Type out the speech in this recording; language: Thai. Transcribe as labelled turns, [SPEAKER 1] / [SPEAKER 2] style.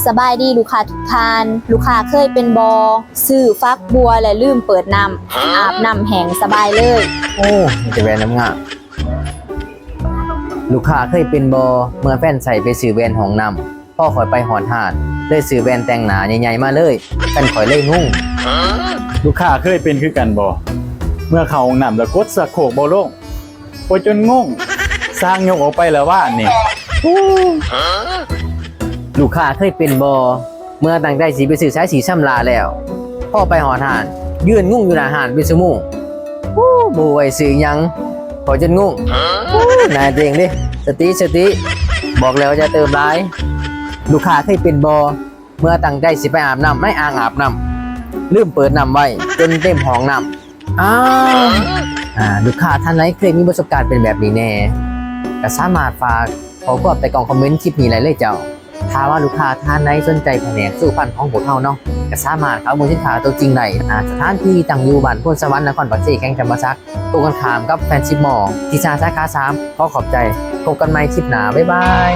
[SPEAKER 1] สบายดีลูกค้าทุกท่านลูกค้าเคยเป็นบอซื้อฟักบัวและลืมเปิดน้ำอาบน้ำแห้งสบายเลย
[SPEAKER 2] โอ้มันจะแวนน้ำงาลูกค้าเคยเป็นบอเมื่อแฟนใส่ไปซื้อแวนของนำพ่อขอยไปหอนหาดเลยซื้อแวนแต่งหนาใหญ่ๆมาเลยกันขอยเลยงุ่ง
[SPEAKER 3] ลูกค้าเคยเป็นคือกันบ่เมื่อเขาห้องน้ำแล้วกดสะโขกบ่ลงโอยจนงงสร้างยกออกไปแล้วว่านี่
[SPEAKER 2] ลูกค้าเคยเป็นบอเมื่อตั้งใจสีไปซื้อใช้สีช่ำลาแล้วพ่อไปหอนหาดยืนงุ่งอยู่หน้าหาดเป็นชั่วโมงบูไว้ซื้อยังขอยจนงุ่งนายตัวเองดิสติบอกแล้วจะเติมร้ายลูกค้าเคยเป็นบอเมื่อตั้งใจสิไปอาบน้ำไม่อ่างอาบน้ำลืมเปิดน้ำไว้จนเต็มห้องน้ำลูกค้าท่านไหนเคยมีประสบการณ์เป็นแบบนี้แน่ก็สามารถฝากขอความแต่กล่องคอมเมนต์คลิปนี้เลยเจ้าถ้าว่าลูกค้าท่านไหนสนใจแผนกสู้ฟันของพวกเขาเนาะก็สามารถเข้ามือสินค้าตัวจริงได้สถานที่ตั้งอยู่บ้านพนสวรรค์นครปักเสแข่งจำปาสักตรงกันข้ามกับแฟนชิปมอที่สาขา3ขอขอบใจพบกันใหม่คลิปหน้าบ๊ายบาย